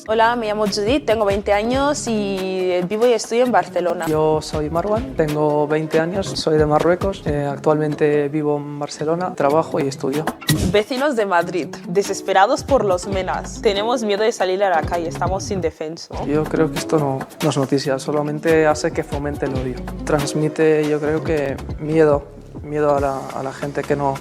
Hola, me llamo Judith, tengo 20 años y vivo y estudio en Barcelona. Yo soy Marwan, tengo 20 años, soy de Marruecos, actualmente vivo en Barcelona, trabajo y estudio. Vecinos de Madrid, desesperados por los menas. Tenemos miedo de salir a la calle, estamos indefensos. Yo creo que esto no es noticia, solamente hace que fomente el odio. Transmite, yo creo que miedo a la gente que no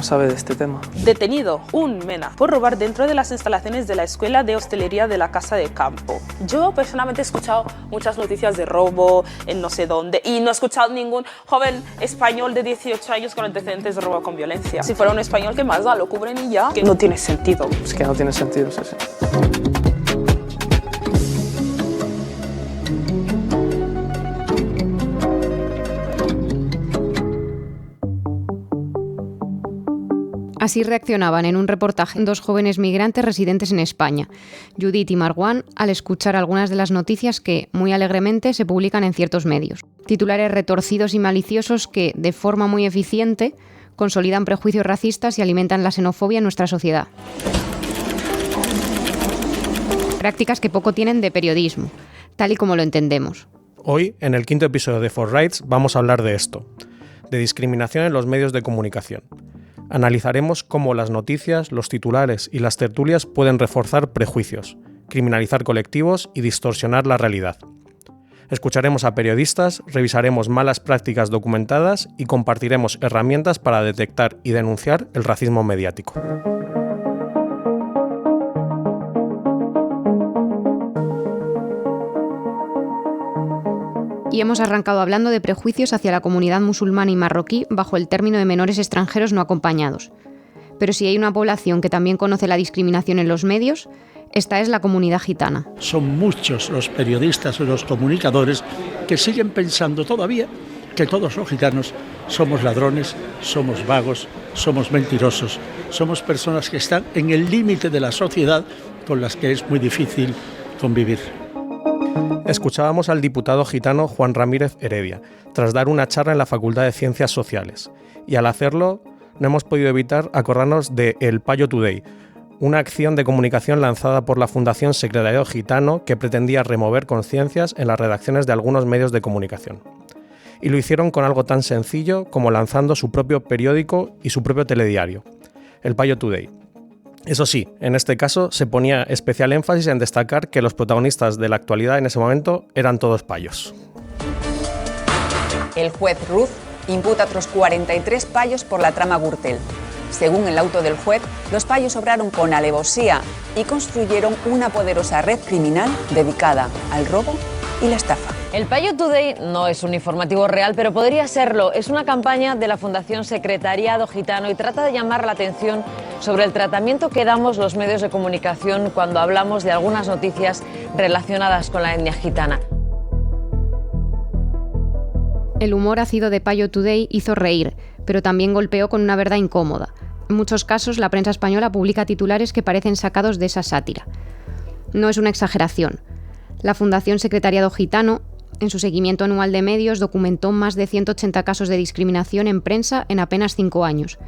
sabe de este tema. Detenido un mena por robar dentro de las instalaciones de la Escuela de Hostelería de la Casa de Campo. Yo personalmente he escuchado muchas noticias de robo en no sé dónde y no he escuchado ningún joven español de 18 años con antecedentes de robo con violencia. Si fuera un español, ¿qué más da? Lo cubren y ya. Que no tiene sentido. Es que no tiene sentido, sí. Así reaccionaban en un reportaje dos jóvenes migrantes residentes en España, Judith y Marwan, al escuchar algunas de las noticias que, muy alegremente, se publican en ciertos medios. Titulares retorcidos y maliciosos que, de forma muy eficiente, consolidan prejuicios racistas y alimentan la xenofobia en nuestra sociedad. Prácticas que poco tienen de periodismo, tal y como lo entendemos. Hoy, en el 5º episodio de For Rights, vamos a hablar de esto, de discriminación en los medios de comunicación. Analizaremos cómo las noticias, los titulares y las tertulias pueden reforzar prejuicios, criminalizar colectivos y distorsionar la realidad. Escucharemos a periodistas, revisaremos malas prácticas documentadas y compartiremos herramientas para detectar y denunciar el racismo mediático. Y hemos arrancado hablando de prejuicios hacia la comunidad musulmana y marroquí bajo el término de menores extranjeros no acompañados. Pero si hay una población que también conoce la discriminación en los medios, esta es la comunidad gitana. Son muchos los periodistas o los comunicadores que siguen pensando todavía que todos los gitanos somos ladrones, somos vagos, somos mentirosos, somos personas que están en el límite de la sociedad con las que es muy difícil convivir. Escuchábamos al diputado gitano Juan Ramírez Heredia, tras dar una charla en la Facultad de Ciencias Sociales. Y al hacerlo, no hemos podido evitar acordarnos de El Payo Today, una acción de comunicación lanzada por la Fundación Secretariado Gitano que pretendía remover conciencias en las redacciones de algunos medios de comunicación. Y lo hicieron con algo tan sencillo como lanzando su propio periódico y su propio telediario, El Payo Today. Eso sí, en este caso se ponía especial énfasis en destacar que los protagonistas de la actualidad en ese momento eran todos payos. El juez Ruz imputa a otros 43 payos por la trama Gürtel. Según el auto del juez, los payos obraron con alevosía y construyeron una poderosa red criminal dedicada al robo y la estafa. El Payo Today no es un informativo real, pero podría serlo. Es una campaña de la Fundación Secretariado Gitano y trata de llamar la atención sobre el tratamiento que damos los medios de comunicación cuando hablamos de algunas noticias relacionadas con la etnia gitana. El humor ácido de Payo Today hizo reír, pero también golpeó con una verdad incómoda. En muchos casos, la prensa española publica titulares que parecen sacados de esa sátira. No es una exageración. La Fundación Secretariado Gitano, en su seguimiento anual de medios, documentó más de 180 casos de discriminación en prensa en apenas 5 años,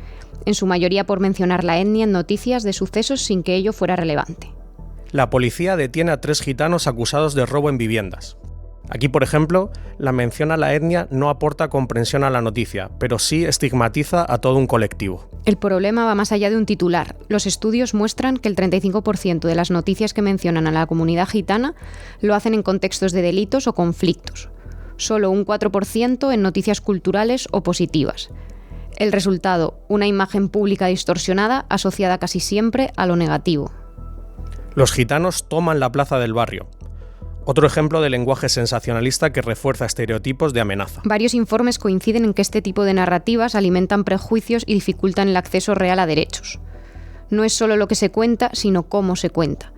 en su mayoría por mencionar la etnia en noticias de sucesos sin que ello fuera relevante. La policía detiene a 3 gitanos acusados de robo en viviendas. Aquí, por ejemplo, la mención a la etnia no aporta comprensión a la noticia, pero sí estigmatiza a todo un colectivo. El problema va más allá de un titular. Los estudios muestran que el 35% de las noticias que mencionan a la comunidad gitana lo hacen en contextos de delitos o conflictos. Solo un 4% en noticias culturales o positivas. El resultado, una imagen pública distorsionada asociada casi siempre a lo negativo. Los gitanos toman la plaza del barrio. Otro ejemplo de lenguaje sensacionalista que refuerza estereotipos de amenaza. Varios informes coinciden en que este tipo de narrativas alimentan prejuicios y dificultan el acceso real a derechos. No es solo lo que se cuenta, sino cómo se cuenta.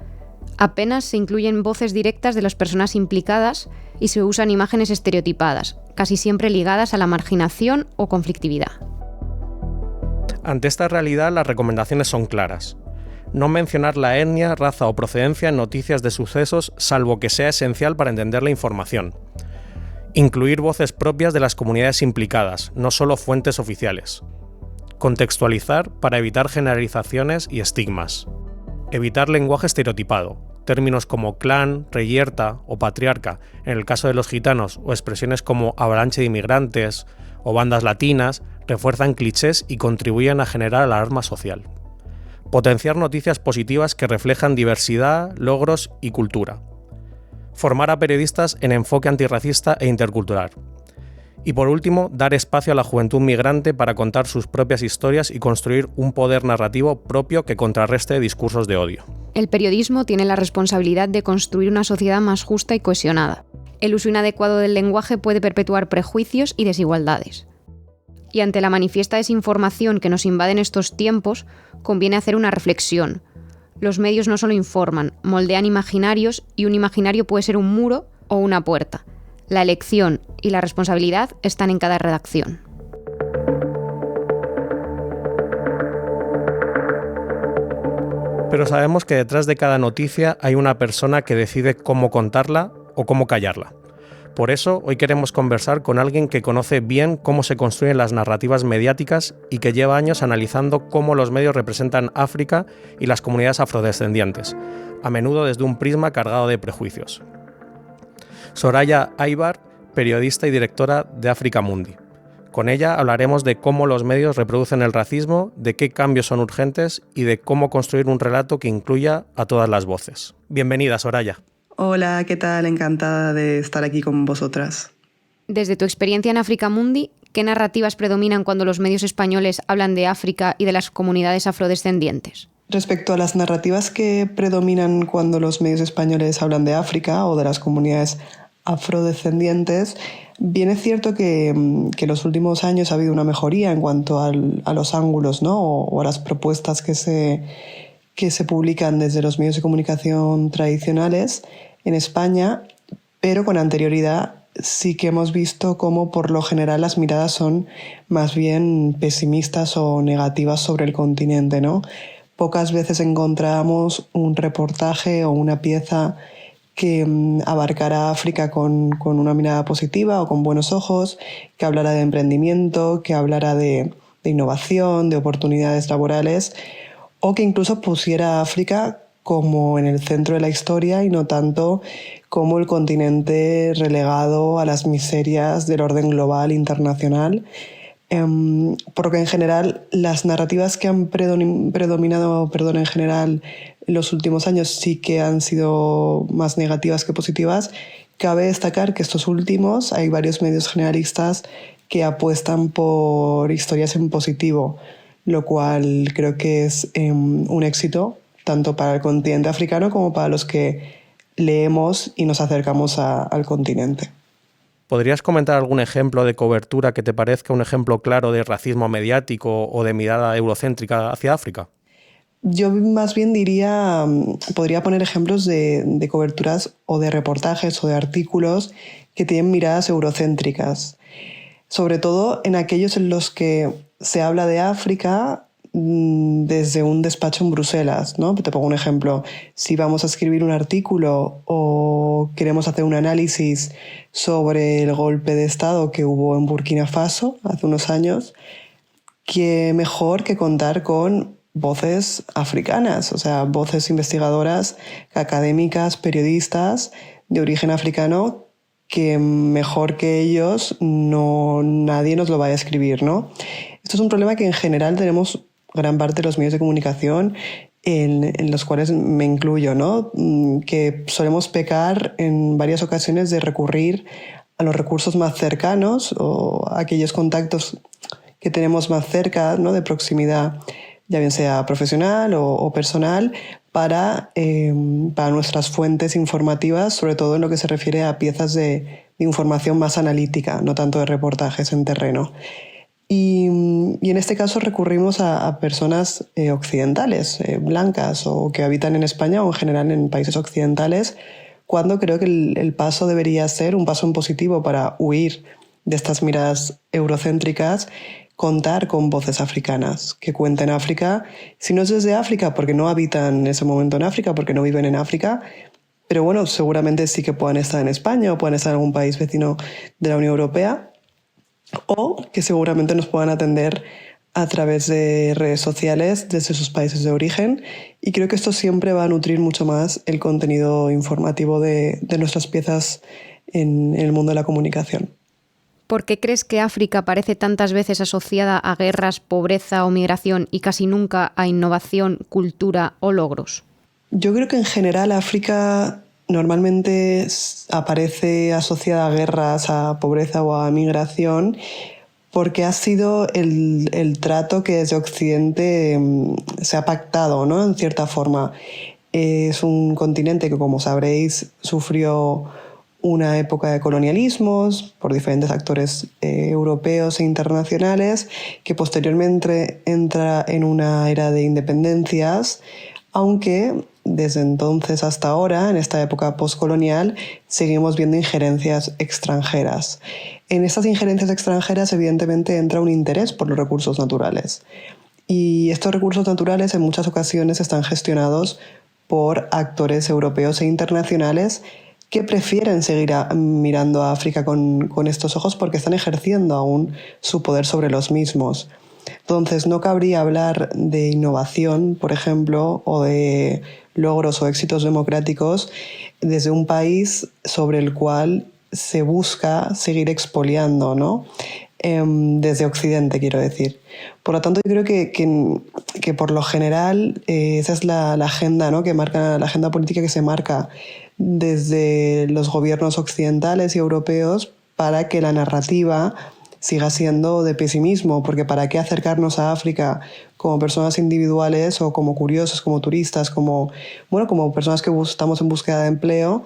Apenas se incluyen voces directas de las personas implicadas y se usan imágenes estereotipadas, casi siempre ligadas a la marginación o conflictividad. Ante esta realidad, las recomendaciones son claras. No mencionar la etnia, raza o procedencia en noticias de sucesos, salvo que sea esencial para entender la información. Incluir voces propias de las comunidades implicadas, no solo fuentes oficiales. Contextualizar para evitar generalizaciones y estigmas. Evitar lenguaje estereotipado. Términos como clan, reyerta o patriarca, en el caso de los gitanos, o expresiones como avalanche de inmigrantes o bandas latinas, refuerzan clichés y contribuyen a generar alarma social. Potenciar noticias positivas que reflejan diversidad, logros y cultura. Formar a periodistas en enfoque antirracista e intercultural. Y por último, dar espacio a la juventud migrante para contar sus propias historias y construir un poder narrativo propio que contrarreste discursos de odio. El periodismo tiene la responsabilidad de construir una sociedad más justa y cohesionada. El uso inadecuado del lenguaje puede perpetuar prejuicios y desigualdades. Y ante la manifiesta desinformación que nos invade en estos tiempos, conviene hacer una reflexión. Los medios no solo informan, moldean imaginarios, y un imaginario puede ser un muro o una puerta. La elección y la responsabilidad están en cada redacción. Pero sabemos que detrás de cada noticia hay una persona que decide cómo contarla o cómo callarla. Por eso, hoy queremos conversar con alguien que conoce bien cómo se construyen las narrativas mediáticas y que lleva años analizando cómo los medios representan África y las comunidades afrodescendientes, a menudo desde un prisma cargado de prejuicios. Soraya Aybar, periodista y directora de Africa Mundi. Con ella hablaremos de cómo los medios reproducen el racismo, de qué cambios son urgentes y de cómo construir un relato que incluya a todas las voces. Bienvenida, Soraya. Hola, ¿qué tal? Encantada de estar aquí con vosotras. Desde tu experiencia en Africa Mundi, ¿qué narrativas predominan cuando los medios españoles hablan de África y de las comunidades afrodescendientes? Respecto a las narrativas que predominan cuando los medios españoles hablan de África o de las comunidades afrodescendientes, bien es cierto que en los últimos años ha habido una mejoría en cuanto a los ángulos, ¿no? o a las propuestas que se publican desde los medios de comunicación tradicionales en España, pero con anterioridad sí que hemos visto cómo por lo general las miradas son más bien pesimistas o negativas sobre el continente, ¿no? Pocas veces encontramos un reportaje o una pieza que abarcara África con una mirada positiva o con buenos ojos, que hablara de emprendimiento, que hablara de innovación, de oportunidades laborales, o que incluso pusiera a África como en el centro de la historia y no tanto como el continente relegado a las miserias del orden global internacional. Porque en general las narrativas que han predominado en general en los últimos años sí que han sido más negativas que positivas. Cabe destacar que estos últimos hay varios medios generalistas que apuestan por historias en positivo, lo cual creo que es un éxito tanto para el continente africano como para los que leemos y nos acercamos al continente. ¿Podrías comentar algún ejemplo de cobertura que te parezca un ejemplo claro de racismo mediático o de mirada eurocéntrica hacia África? Yo más bien podría poner ejemplos de coberturas o de reportajes o de artículos que tienen miradas eurocéntricas, sobre todo en aquellos en los que se habla de África desde un despacho en Bruselas, ¿no? Te pongo un ejemplo. Si vamos a escribir un artículo o queremos hacer un análisis sobre el golpe de Estado que hubo en Burkina Faso hace unos años, qué mejor que contar con voces africanas, o sea, voces investigadoras, académicas, periodistas de origen africano, que mejor que ellos nadie nos lo va a escribir, ¿no? Esto es un problema que en general tenemos gran parte de los medios de comunicación, en los cuales me incluyo, ¿no? Que solemos pecar en varias ocasiones de recurrir a los recursos más cercanos o a aquellos contactos que tenemos más cerca, ¿no? De proximidad, ya bien sea profesional o personal, para nuestras fuentes informativas, sobre todo en lo que se refiere a piezas de información más analítica, no tanto de reportajes en terreno. Y en este caso recurrimos a personas occidentales, blancas, o que habitan en España o en general en países occidentales, cuando creo que el paso debería ser un paso en positivo para huir de estas miradas eurocéntricas, contar con voces africanas que cuenten África, si no es desde África, porque no habitan en ese momento en África, porque no viven en África, pero bueno, seguramente sí que puedan estar en España o puedan estar en algún país vecino de la Unión Europea, o que seguramente nos puedan atender a través de redes sociales desde sus países de origen, y creo que esto siempre va a nutrir mucho más el contenido informativo de nuestras piezas en el mundo de la comunicación. ¿Por qué crees que África aparece tantas veces asociada a guerras, pobreza o migración y casi nunca a innovación, cultura o logros? Yo creo que en general África normalmente aparece asociada a guerras, a pobreza o a migración, porque ha sido el trato que desde Occidente se ha pactado, ¿no? En cierta forma. Es un continente que, como sabréis, sufrió una época de colonialismos por diferentes actores europeos e internacionales, que posteriormente entra en una era de independencias, aunque desde entonces hasta ahora, en esta época postcolonial, seguimos viendo injerencias extranjeras. En estas injerencias extranjeras, evidentemente, entra un interés por los recursos naturales. Y estos recursos naturales en muchas ocasiones están gestionados por actores europeos e internacionales que prefieren seguir mirando a África con estos ojos porque están ejerciendo aún su poder sobre los mismos. Entonces, no cabría hablar de innovación, por ejemplo, o de logros o éxitos democráticos desde un país sobre el cual se busca seguir expoliando, ¿no? Desde Occidente, quiero decir. Por lo tanto, yo creo que por lo general esa es la agenda, ¿no? La agenda política que se marca desde los gobiernos occidentales y europeos para que la narrativa siga siendo de pesimismo, porque ¿para qué acercarnos a África como personas individuales o como curiosos, como turistas, como personas que estamos en búsqueda de empleo,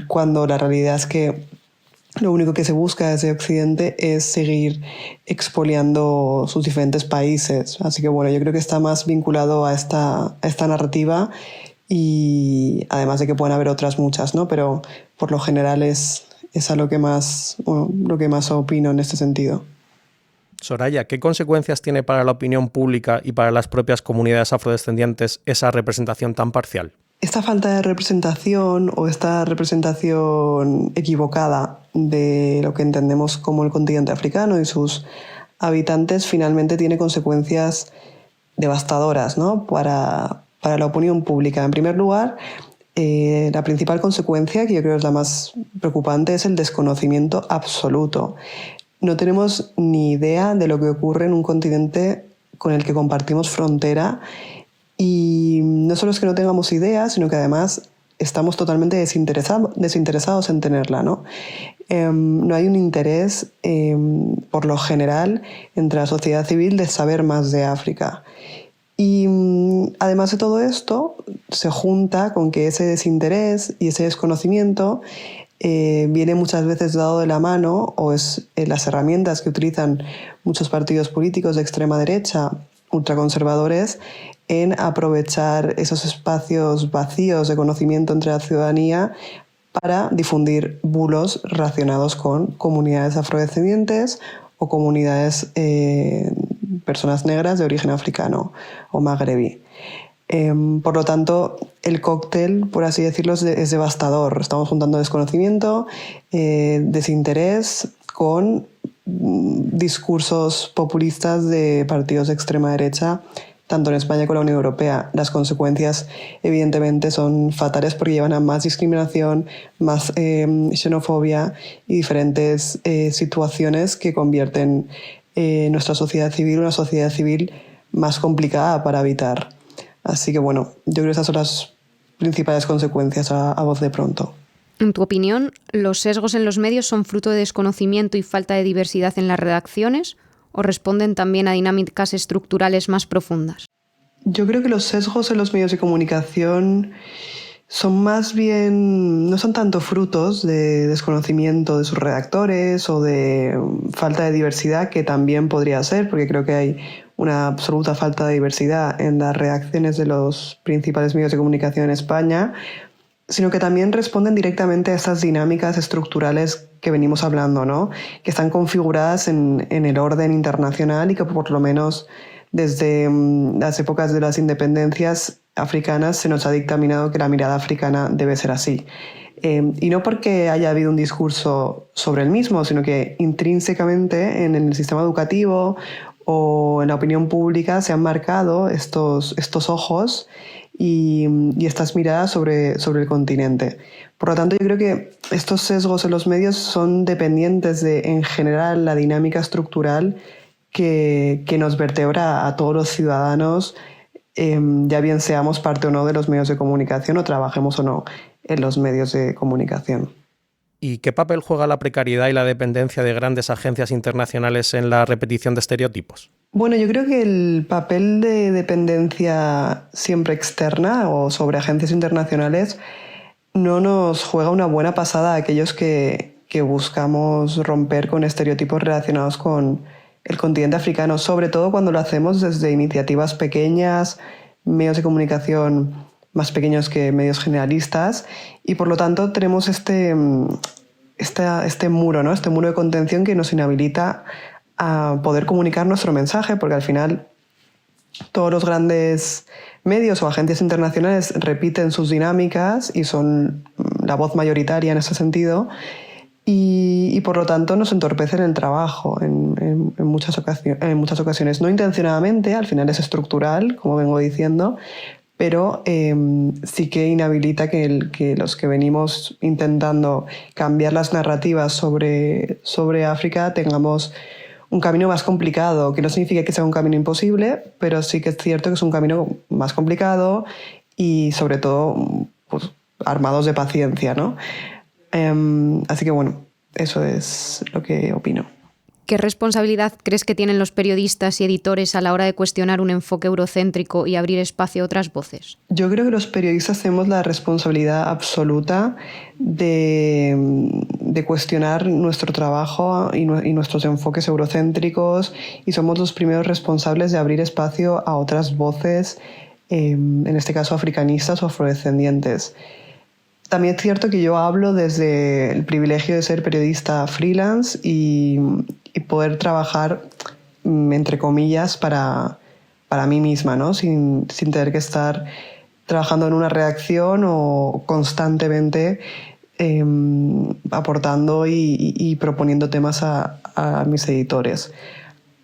cuando la realidad es que lo único que se busca desde Occidente es seguir expoliando sus diferentes países? Así que bueno, yo creo que está más vinculado a esta narrativa, y además de que pueden haber otras muchas, ¿no? Pero por lo general es a lo que más opino en este sentido. Soraya, ¿qué consecuencias tiene para la opinión pública y para las propias comunidades afrodescendientes esa representación tan parcial? Esta falta de representación o esta representación equivocada de lo que entendemos como el continente africano y sus habitantes finalmente tiene consecuencias devastadoras, ¿no? Para la opinión pública. En primer lugar, la principal consecuencia, que yo creo es la más preocupante, es el desconocimiento absoluto. No tenemos ni idea de lo que ocurre en un continente con el que compartimos frontera, y no solo es que no tengamos idea, sino que además estamos totalmente desinteresados en tenerla, ¿no? No hay un interés, por lo general, entre la sociedad civil de saber más de África. Y además de todo esto, se junta con que ese desinterés y ese desconocimiento viene muchas veces dado de la mano, o es las herramientas que utilizan muchos partidos políticos de extrema derecha, ultraconservadores, en aprovechar esos espacios vacíos de conocimiento entre la ciudadanía para difundir bulos relacionados con comunidades afrodescendientes o comunidades personas negras de origen africano o magrebí. Por lo tanto, el cóctel, por así decirlo, es devastador. Estamos juntando desconocimiento, desinterés con discursos populistas de partidos de extrema derecha, tanto en España como en la Unión Europea. Las consecuencias, evidentemente, son fatales porque llevan a más discriminación, más xenofobia y diferentes situaciones que convierten nuestra sociedad civil, una sociedad civil más complicada para habitar. Así que bueno, yo creo que esas son las principales consecuencias a voz de pronto. En tu opinión, ¿los sesgos en los medios son fruto de desconocimiento y falta de diversidad en las redacciones o responden también a dinámicas estructurales más profundas? Yo creo que los sesgos en los medios de comunicación son más bien, no son tanto frutos de desconocimiento de sus redactores o de falta de diversidad, que también podría ser, porque creo que hay una absoluta falta de diversidad en las redacciones de los principales medios de comunicación en España, sino que también responden directamente a estas dinámicas estructurales que venimos hablando, ¿no? Que están configuradas en el orden internacional y que por lo menos desde las épocas de las independencias africanas se nos ha dictaminado que la mirada africana debe ser así. Y no porque haya habido un discurso sobre el mismo, sino que intrínsecamente en el sistema educativo o en la opinión pública se han marcado estos ojos y estas miradas sobre el continente. Por lo tanto, yo creo que estos sesgos en los medios son dependientes de, en general, la dinámica estructural que nos vertebra a todos los ciudadanos, ya bien seamos parte o no de los medios de comunicación o trabajemos o no en los medios de comunicación. ¿Y qué papel juega la precariedad y la dependencia de grandes agencias internacionales en la repetición de estereotipos? Bueno, yo creo que el papel de dependencia siempre externa o sobre agencias internacionales no nos juega una buena pasada a aquellos que buscamos romper con estereotipos relacionados con el continente africano, sobre todo cuando lo hacemos desde iniciativas pequeñas, medios de comunicación más pequeños que medios generalistas, y por lo tanto tenemos este muro, ¿no? Este muro de contención que nos inhabilita a poder comunicar nuestro mensaje, porque al final todos los grandes medios o agencias internacionales repiten sus dinámicas y son la voz mayoritaria en ese sentido, y por lo tanto nos entorpecen el trabajo en muchas ocasiones. No intencionadamente, al final es estructural, como vengo diciendo, pero sí que inhabilita que los que venimos intentando cambiar las narrativas sobre África tengamos un camino más complicado, que no significa que sea un camino imposible, pero sí que es cierto que es un camino más complicado y sobre todo pues, armados de paciencia, ¿no? Así que bueno, eso es lo que opino. ¿Qué responsabilidad crees que tienen los periodistas y editores a la hora de cuestionar un enfoque eurocéntrico y abrir espacio a otras voces? Yo creo que los periodistas tenemos la responsabilidad absoluta de cuestionar nuestro trabajo y nuestros enfoques eurocéntricos, y somos los primeros responsables de abrir espacio a otras voces, en este caso africanistas o afrodescendientes. También es cierto que yo hablo desde el privilegio de ser periodista freelance y poder trabajar, entre comillas, para mí misma, ¿no? Sin tener que estar trabajando en una redacción o constantemente aportando y proponiendo temas a mis editores.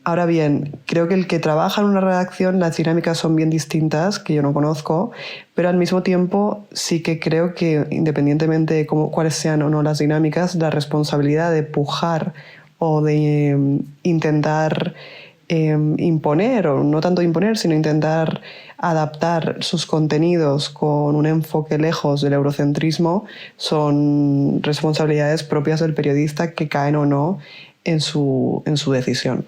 Ahora bien, creo que el que trabaja en una redacción, las dinámicas son bien distintas, que yo no conozco, pero al mismo tiempo sí que creo que, independientemente de cuáles sean o no las dinámicas, la responsabilidad de pujar o de intentar imponer, o no tanto imponer, sino intentar adaptar sus contenidos con un enfoque lejos del eurocentrismo, son responsabilidades propias del periodista que caen o no en su decisión.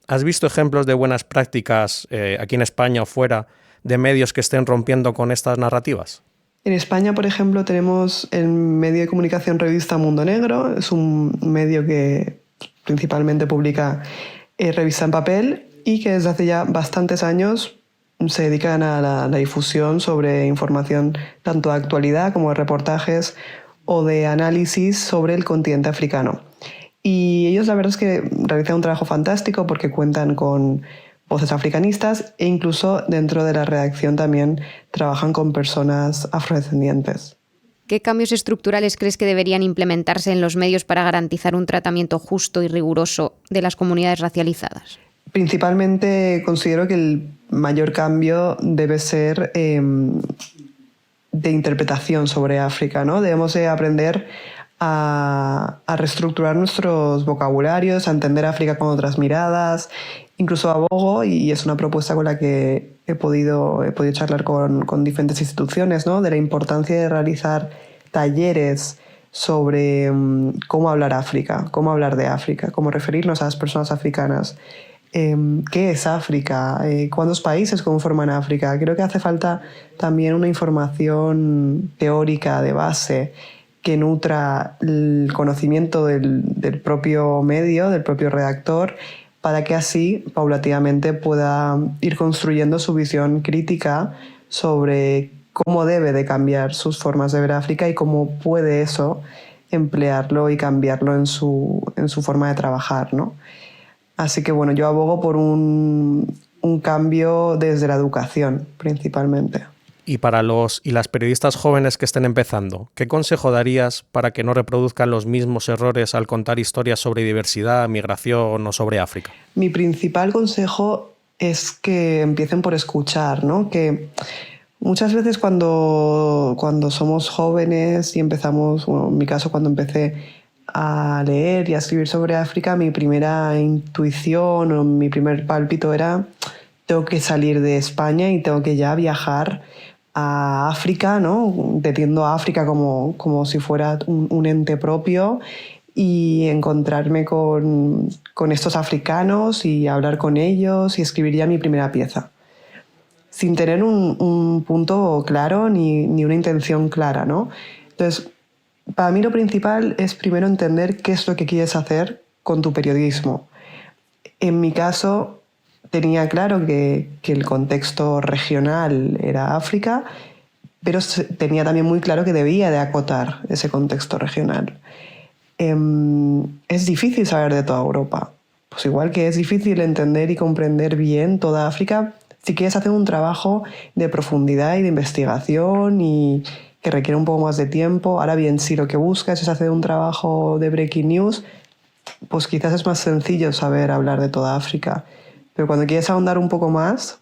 ¿Has visto ejemplos de buenas prácticas aquí en España o fuera de medios que estén rompiendo con estas narrativas? En España, por ejemplo, tenemos el medio de comunicación revista Mundo Negro. Es un medio que principalmente publica revista en papel y que desde hace ya bastantes años se dedican a la difusión sobre información tanto de actualidad como de reportajes o de análisis sobre el continente africano. Y ellos la verdad es que realizan un trabajo fantástico porque cuentan con voces africanistas e incluso dentro de la redacción también trabajan con personas afrodescendientes. ¿Qué cambios estructurales crees que deberían implementarse en los medios para garantizar un tratamiento justo y riguroso de las comunidades racializadas? Principalmente considero que el mayor cambio debe ser de interpretación sobre África, ¿no? Debemos de aprender a reestructurar nuestros vocabularios, a entender África con otras miradas. Incluso abogo, y es una propuesta con la que he podido charlar con diferentes instituciones, ¿no? De la importancia de realizar talleres sobre cómo hablar África, cómo hablar de África, cómo referirnos a las personas africanas, qué es África, cuántos países conforman África. Creo que hace falta también una información teórica de base que nutra el conocimiento del propio medio, del propio redactor, para que así, paulatinamente, pueda ir construyendo su visión crítica sobre cómo debe de cambiar sus formas de ver África y cómo puede eso emplearlo y cambiarlo en su forma de trabajar, ¿no? Así que bueno, yo abogo por un cambio desde la educación, principalmente. Y para los y las periodistas jóvenes que estén empezando, ¿qué consejo darías para que no reproduzcan los mismos errores al contar historias sobre diversidad, migración o sobre África? Mi principal consejo es que empiecen por escuchar, ¿no? Que muchas veces cuando somos jóvenes y empezamos, bueno, en mi caso cuando empecé a leer y a escribir sobre África, mi primera intuición o mi primer pálpito era: tengo que salir de España y tengo que ya viajar a África, ¿no? Entendiendo a África como si fuera un ente propio, y encontrarme con estos africanos y hablar con ellos y escribir ya mi primera pieza, sin tener un punto claro ni una intención clara, ¿no? Entonces, para mí lo principal es primero entender qué es lo que quieres hacer con tu periodismo. En mi caso, tenía claro que el contexto regional era África, pero tenía también muy claro que debía de acotar ese contexto regional. Es difícil saber de toda Europa. Pues igual que es difícil entender y comprender bien toda África, si quieres hacer un trabajo de profundidad y de investigación y que requiere un poco más de tiempo. Ahora bien, si lo que buscas es hacer un trabajo de breaking news, pues quizás es más sencillo saber hablar de toda África. Pero cuando quieres ahondar un poco más,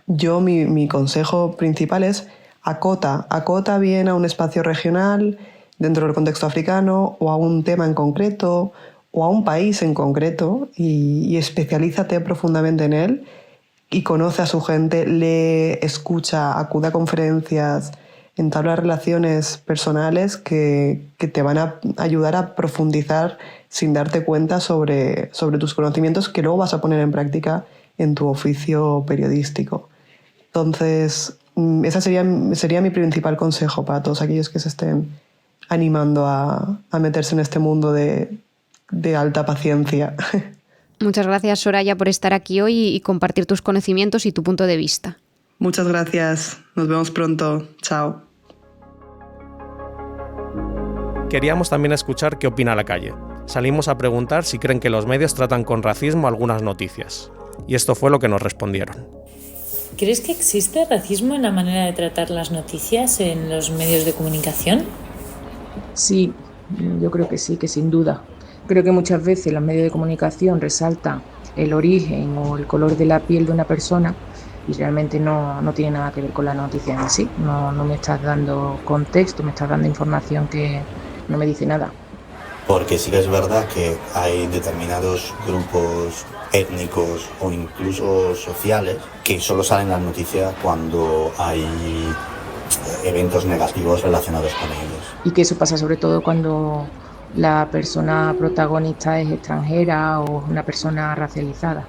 mi consejo principal es acota bien a un espacio regional dentro del contexto africano, o a un tema en concreto, o a un país en concreto, y especialízate profundamente en él y conoce a su gente, lee, escucha, acude a conferencias, entabla relaciones personales que te van a ayudar a profundizar sin darte cuenta sobre tus conocimientos, que luego vas a poner en práctica en tu oficio periodístico. Entonces, ese sería mi principal consejo para todos aquellos que se estén animando a meterse en este mundo de alta paciencia. Muchas gracias, Soraya, por estar aquí hoy y compartir tus conocimientos y tu punto de vista. Muchas gracias. Nos vemos pronto. Chao. Queríamos también escuchar qué opina la calle. Salimos a preguntar si creen que los medios tratan con racismo algunas noticias. Y esto fue lo que nos respondieron. ¿Crees que existe racismo en la manera de tratar las noticias en los medios de comunicación? Sí, yo creo que sí, que sin duda. Creo que muchas veces los medios de comunicación resaltan el origen o el color de la piel de una persona y realmente no tiene nada que ver con la noticia en sí. No me estás dando contexto, me estás dando información que no me dice nada. Porque sí que es verdad que hay determinados grupos étnicos o incluso sociales que solo salen en las noticias cuando hay eventos negativos relacionados con ellos. Y que eso pasa sobre todo cuando la persona protagonista es extranjera o una persona racializada.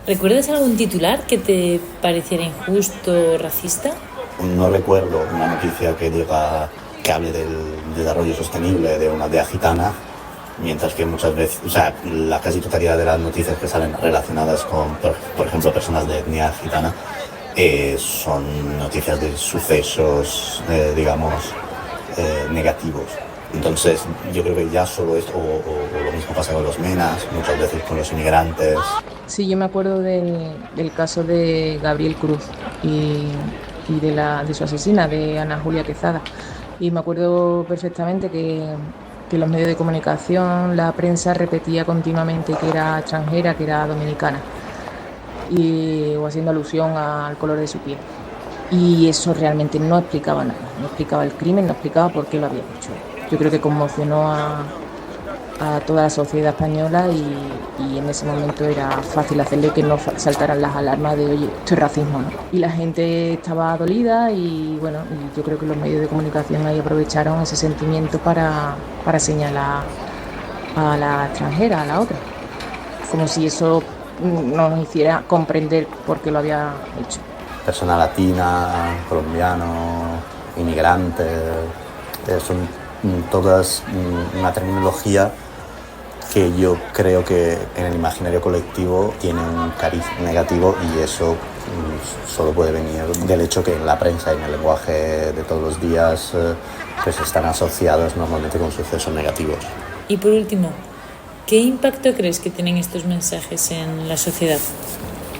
¿Recuerdas algún titular que te pareciera injusto o racista? No recuerdo una noticia que diga que hable del desarrollo sostenible de una aldea gitana, mientras que muchas veces, la casi totalidad de las noticias que salen relacionadas con, por ejemplo, personas de etnia gitana, son noticias de sucesos, negativos. Entonces, yo creo que ya solo esto, o lo mismo pasa con los menas, muchas veces con los inmigrantes. Sí, yo me acuerdo del caso de Gabriel Cruz y de su asesina, de Ana Julia Quezada. Y me acuerdo perfectamente que los medios de comunicación, la prensa repetía continuamente que era extranjera, que era dominicana, o haciendo alusión al color de su piel. Y eso realmente no explicaba nada, no explicaba el crimen, no explicaba por qué lo había hecho. Yo creo que conmocionó a toda la sociedad española y en ese momento era fácil hacerle que no saltaran las alarmas de oye, esto es racismo, ¿no? Y la gente estaba dolida y yo creo que los medios de comunicación ahí aprovecharon ese sentimiento para señalar a la extranjera, a la otra, como si eso nos hiciera comprender por qué lo había hecho. Persona latina, colombiano, inmigrante, son todas una terminología que yo creo que en el imaginario colectivo tiene un cariz negativo, y eso solo puede venir del hecho que en la prensa y en el lenguaje de todos los días pues están asociados normalmente con sucesos negativos. Y por último, ¿qué impacto crees que tienen estos mensajes en la sociedad?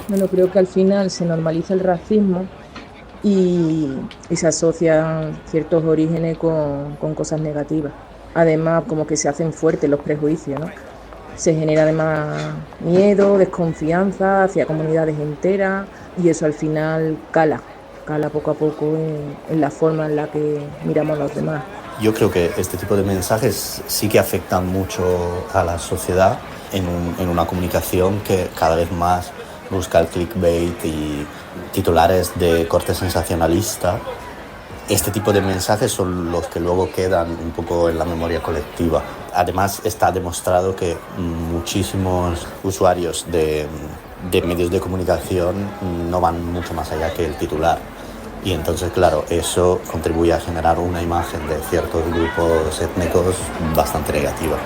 Bueno, creo que al final se normaliza el racismo y se asocian ciertos orígenes con cosas negativas. Además, como que se hacen fuertes los prejuicios, ¿no? Se genera además miedo, desconfianza hacia comunidades enteras y eso al final cala poco a poco en la forma en la que miramos a los demás. Yo creo que este tipo de mensajes sí que afectan mucho a la sociedad en una comunicación que cada vez más busca el clickbait y titulares de corte sensacionalista. Este tipo de mensajes son los que luego quedan un poco en la memoria colectiva. Además, está demostrado que muchísimos usuarios de medios de comunicación no van mucho más allá que el titular. Y entonces, claro, eso contribuye a generar una imagen de ciertos grupos étnicos bastante negativa.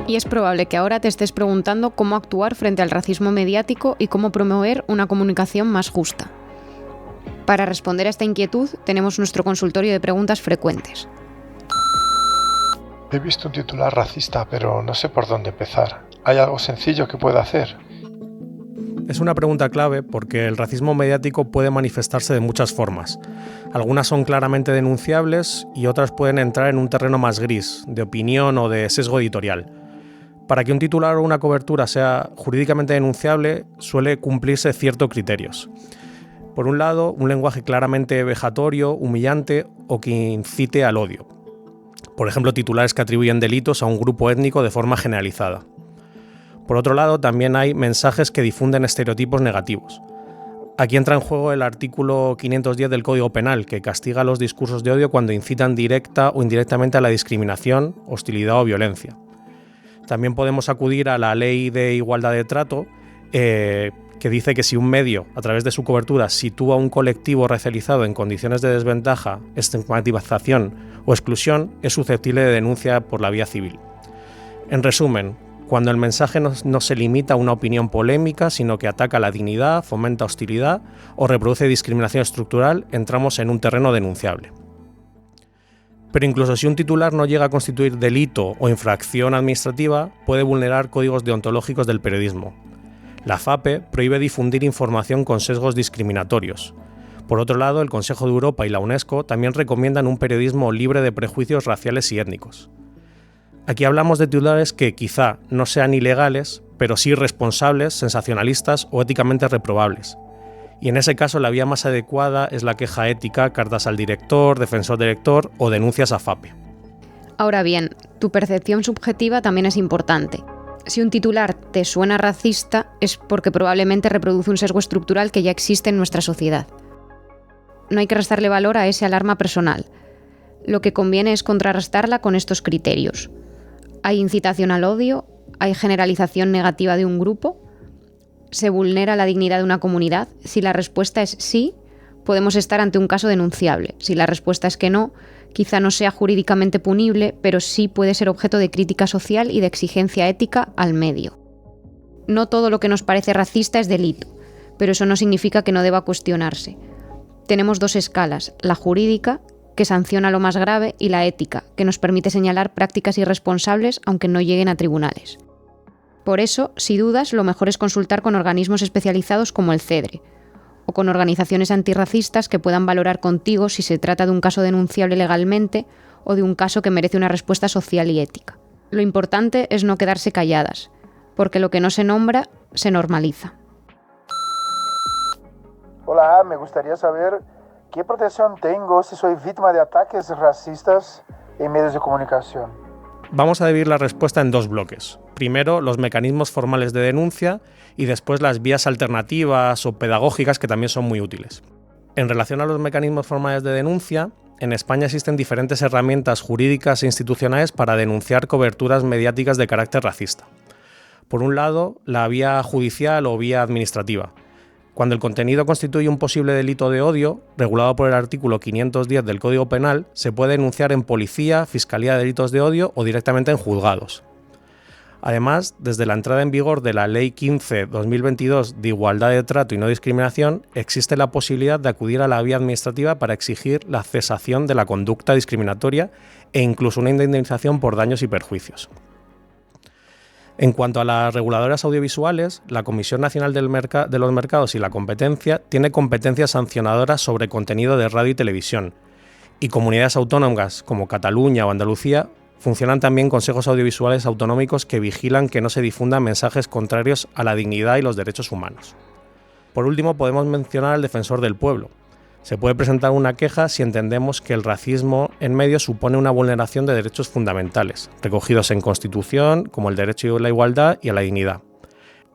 Y es probable que ahora te estés preguntando cómo actuar frente al racismo mediático y cómo promover una comunicación más justa. Para responder a esta inquietud, tenemos nuestro consultorio de preguntas frecuentes. He visto un titular racista, pero no sé por dónde empezar. ¿Hay algo sencillo que pueda hacer? Es una pregunta clave porque el racismo mediático puede manifestarse de muchas formas. Algunas son claramente denunciables y otras pueden entrar en un terreno más gris, de opinión o de sesgo editorial. Para que un titular o una cobertura sea jurídicamente denunciable, suele cumplirse ciertos criterios. Por un lado, un lenguaje claramente vejatorio, humillante o que incite al odio. Por ejemplo, titulares que atribuyen delitos a un grupo étnico de forma generalizada. Por otro lado, también hay mensajes que difunden estereotipos negativos. Aquí entra en juego el artículo 510 del Código Penal, que castiga los discursos de odio cuando incitan directa o indirectamente a la discriminación, hostilidad o violencia. También podemos acudir a la Ley de Igualdad de Trato, que dice que si un medio, a través de su cobertura, sitúa a un colectivo racializado en condiciones de desventaja, estigmatización o exclusión, es susceptible de denuncia por la vía civil. En resumen, cuando el mensaje no se limita a una opinión polémica, sino que ataca la dignidad, fomenta hostilidad o reproduce discriminación estructural, entramos en un terreno denunciable. Pero incluso si un titular no llega a constituir delito o infracción administrativa, puede vulnerar códigos deontológicos del periodismo. La FAPE prohíbe difundir información con sesgos discriminatorios. Por otro lado, el Consejo de Europa y la UNESCO también recomiendan un periodismo libre de prejuicios raciales y étnicos. Aquí hablamos de titulares que quizá no sean ilegales, pero sí irresponsables, sensacionalistas o éticamente reprobables. Y en ese caso la vía más adecuada es la queja ética, cartas al director, defensor del lector o denuncias a FAPE. Ahora bien, tu percepción subjetiva también es importante. Si un titular te suena racista es porque probablemente reproduce un sesgo estructural que ya existe en nuestra sociedad. No hay que restarle valor a ese alarma personal. Lo que conviene es contrarrestarla con estos criterios. ¿Hay incitación al odio? ¿Hay generalización negativa de un grupo? ¿Se vulnera la dignidad de una comunidad? Si la respuesta es sí, podemos estar ante un caso denunciable. Si la respuesta es que no, quizá no sea jurídicamente punible, pero sí puede ser objeto de crítica social y de exigencia ética al medio. No todo lo que nos parece racista es delito, pero eso no significa que no deba cuestionarse. Tenemos dos escalas, la jurídica, que sanciona lo más grave, y la ética, que nos permite señalar prácticas irresponsables aunque no lleguen a tribunales. Por eso, si dudas, lo mejor es consultar con organismos especializados como el CEDRE, o con organizaciones antirracistas que puedan valorar contigo si se trata de un caso denunciable legalmente o de un caso que merece una respuesta social y ética. Lo importante es no quedarse calladas, porque lo que no se nombra, se normaliza. Hola, me gustaría saber qué protección tengo si soy víctima de ataques racistas en medios de comunicación. Vamos a dividir la respuesta en dos bloques. Primero, los mecanismos formales de denuncia y después las vías alternativas o pedagógicas que también son muy útiles. En relación a los mecanismos formales de denuncia, en España existen diferentes herramientas jurídicas e institucionales para denunciar coberturas mediáticas de carácter racista. Por un lado, la vía judicial o vía administrativa. Cuando el contenido constituye un posible delito de odio, regulado por el artículo 510 del Código Penal, se puede denunciar en policía, fiscalía de delitos de odio o directamente en juzgados. Además, desde la entrada en vigor de la Ley 15/2022 de Igualdad de Trato y No Discriminación, existe la posibilidad de acudir a la vía administrativa para exigir la cesación de la conducta discriminatoria e incluso una indemnización por daños y perjuicios. En cuanto a las reguladoras audiovisuales, la Comisión Nacional de los Mercados y la Competencia tiene competencias sancionadoras sobre contenido de radio y televisión, y comunidades autónomas como Cataluña o Andalucía funcionan también consejos audiovisuales autonómicos que vigilan que no se difundan mensajes contrarios a la dignidad y los derechos humanos. Por último, podemos mencionar al Defensor del Pueblo. Se puede presentar una queja si entendemos que el racismo en medios supone una vulneración de derechos fundamentales, recogidos en Constitución, como el derecho a la igualdad y a la dignidad.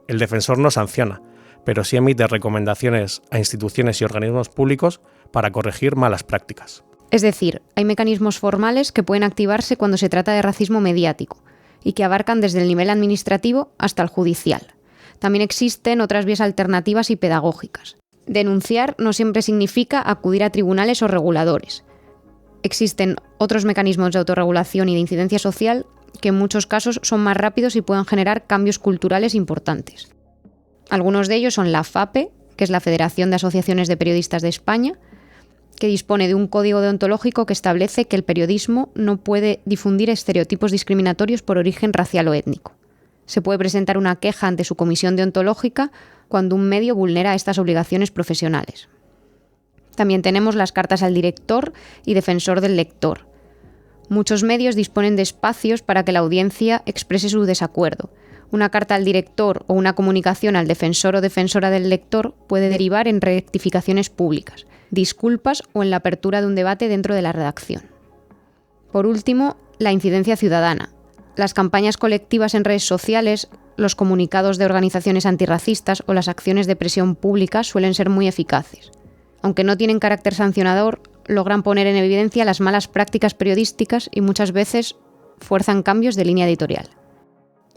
El defensor no sanciona, pero sí emite recomendaciones a instituciones y organismos públicos para corregir malas prácticas. Es decir, hay mecanismos formales que pueden activarse cuando se trata de racismo mediático y que abarcan desde el nivel administrativo hasta el judicial. También existen otras vías alternativas y pedagógicas. Denunciar no siempre significa acudir a tribunales o reguladores. Existen otros mecanismos de autorregulación y de incidencia social que en muchos casos son más rápidos y pueden generar cambios culturales importantes. Algunos de ellos son la FAPE, que es la Federación de Asociaciones de Periodistas de España, que dispone de un código deontológico que establece que el periodismo no puede difundir estereotipos discriminatorios por origen racial o étnico. Se puede presentar una queja ante su comisión deontológica cuando un medio vulnera estas obligaciones profesionales. También tenemos las cartas al director y defensor del lector. Muchos medios disponen de espacios para que la audiencia exprese su desacuerdo. Una carta al director o una comunicación al defensor o defensora del lector puede derivar en rectificaciones públicas, disculpas o en la apertura de un debate dentro de la redacción. Por último, la incidencia ciudadana. Las campañas colectivas en redes sociales, los comunicados de organizaciones antirracistas o las acciones de presión pública suelen ser muy eficaces. Aunque no tienen carácter sancionador, logran poner en evidencia las malas prácticas periodísticas y muchas veces fuerzan cambios de línea editorial.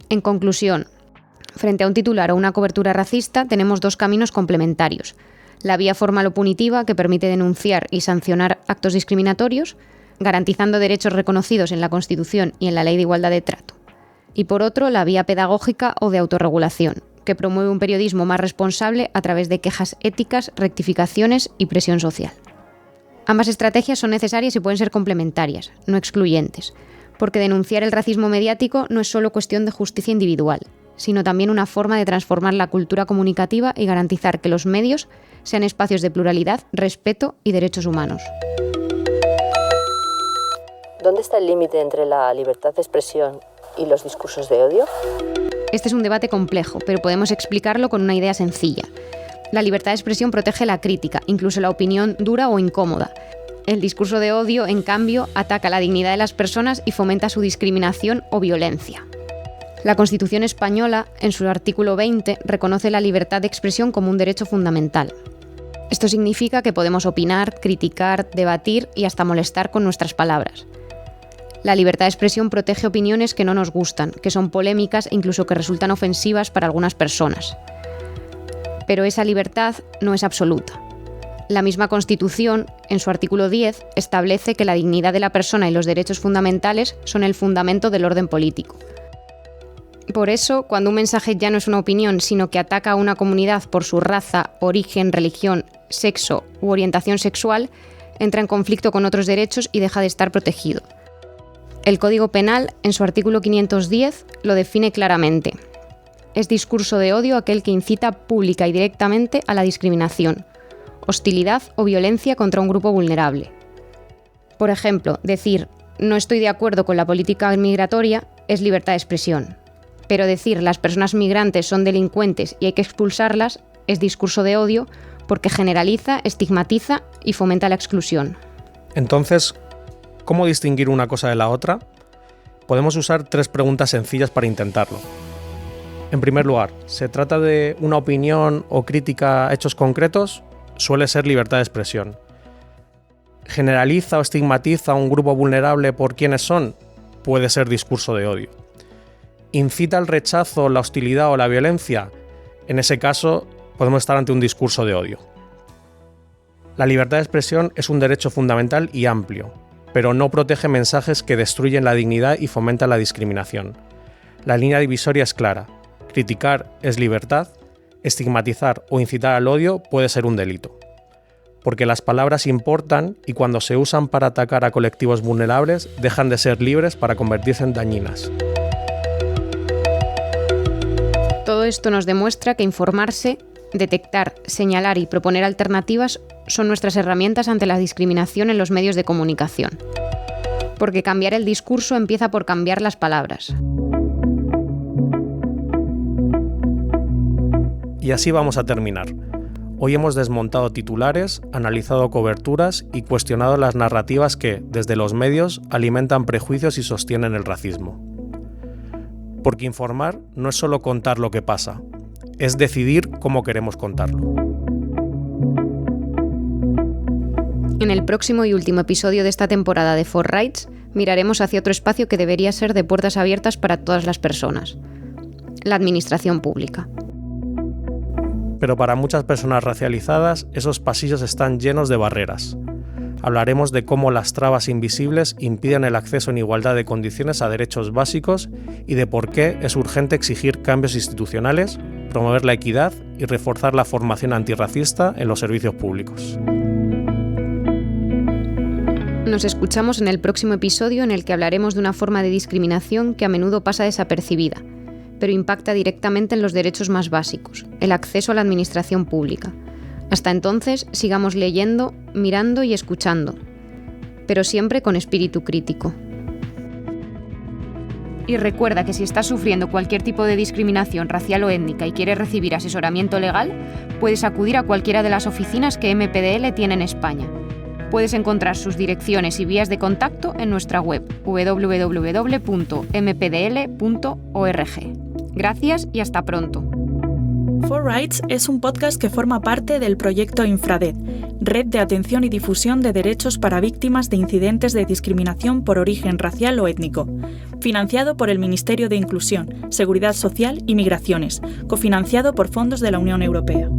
En conclusión, frente a un titular o una cobertura racista tenemos dos caminos complementarios. La vía formal o punitiva, que permite denunciar y sancionar actos discriminatorios, garantizando derechos reconocidos en la Constitución y en la Ley de Igualdad de Trato. Y por otro, la vía pedagógica o de autorregulación, que promueve un periodismo más responsable a través de quejas éticas, rectificaciones y presión social. Ambas estrategias son necesarias y pueden ser complementarias, no excluyentes, porque denunciar el racismo mediático no es solo cuestión de justicia individual, sino también una forma de transformar la cultura comunicativa y garantizar que los medios sean espacios de pluralidad, respeto y derechos humanos. ¿Dónde está el límite entre la libertad de expresión y los discursos de odio? Este es un debate complejo, pero podemos explicarlo con una idea sencilla. La libertad de expresión protege la crítica, incluso la opinión dura o incómoda. El discurso de odio, en cambio, ataca la dignidad de las personas y fomenta su discriminación o violencia. La Constitución española, en su artículo 20, reconoce la libertad de expresión como un derecho fundamental. Esto significa que podemos opinar, criticar, debatir y hasta molestar con nuestras palabras. La libertad de expresión protege opiniones que no nos gustan, que son polémicas e incluso que resultan ofensivas para algunas personas. Pero esa libertad no es absoluta. La misma Constitución, en su artículo 10, establece que la dignidad de la persona y los derechos fundamentales son el fundamento del orden político. Por eso, cuando un mensaje ya no es una opinión, sino que ataca a una comunidad por su raza, origen, religión, sexo u orientación sexual, entra en conflicto con otros derechos y deja de estar protegido. El Código Penal, en su artículo 510, lo define claramente. Es discurso de odio aquel que incita pública y directamente a la discriminación, hostilidad o violencia contra un grupo vulnerable. Por ejemplo, decir «no estoy de acuerdo con la política migratoria» es libertad de expresión. Pero decir «las personas migrantes son delincuentes y hay que expulsarlas» es discurso de odio porque generaliza, estigmatiza y fomenta la exclusión. Entonces, ¿cómo distinguir una cosa de la otra? Podemos usar 3 preguntas sencillas para intentarlo. En primer lugar, ¿se trata de una opinión o crítica a hechos concretos? Suele ser libertad de expresión. ¿Generaliza o estigmatiza a un grupo vulnerable por quienes son? Puede ser discurso de odio. ¿Incita al rechazo, la hostilidad o la violencia? En ese caso, podemos estar ante un discurso de odio. La libertad de expresión es un derecho fundamental y amplio, pero no protege mensajes que destruyen la dignidad y fomentan la discriminación. La línea divisoria es clara. Criticar es libertad, estigmatizar o incitar al odio puede ser un delito. Porque las palabras importan y cuando se usan para atacar a colectivos vulnerables, dejan de ser libres para convertirse en dañinas. Todo esto nos demuestra que informarse, detectar, señalar y proponer alternativas son nuestras herramientas ante la discriminación en los medios de comunicación. Porque cambiar el discurso empieza por cambiar las palabras. Y así vamos a terminar. Hoy hemos desmontado titulares, analizado coberturas y cuestionado las narrativas que, desde los medios, alimentan prejuicios y sostienen el racismo. Porque informar no es solo contar lo que pasa, es decidir cómo queremos contarlo. En el próximo y último episodio de esta temporada de 4Rights, miraremos hacia otro espacio que debería ser de puertas abiertas para todas las personas: la administración pública. Pero para muchas personas racializadas, esos pasillos están llenos de barreras. Hablaremos de cómo las trabas invisibles impiden el acceso en igualdad de condiciones a derechos básicos y de por qué es urgente exigir cambios institucionales, promover la equidad y reforzar la formación antirracista en los servicios públicos. Nos escuchamos en el próximo episodio, en el que hablaremos de una forma de discriminación que a menudo pasa desapercibida, pero impacta directamente en los derechos más básicos, el acceso a la administración pública. Hasta entonces, sigamos leyendo, mirando y escuchando, pero siempre con espíritu crítico. Y recuerda que si estás sufriendo cualquier tipo de discriminación racial o étnica y quieres recibir asesoramiento legal, puedes acudir a cualquiera de las oficinas que MPDL tiene en España. Puedes encontrar sus direcciones y vías de contacto en nuestra web www.mpdl.org. Gracias y hasta pronto. 4Rights es un podcast que forma parte del proyecto Infrared, Red de Atención y Difusión de Derechos para Víctimas de Incidentes de Discriminación por Origen Racial o Étnico, financiado por el Ministerio de Inclusión, Seguridad Social y Migraciones, cofinanciado por fondos de la Unión Europea.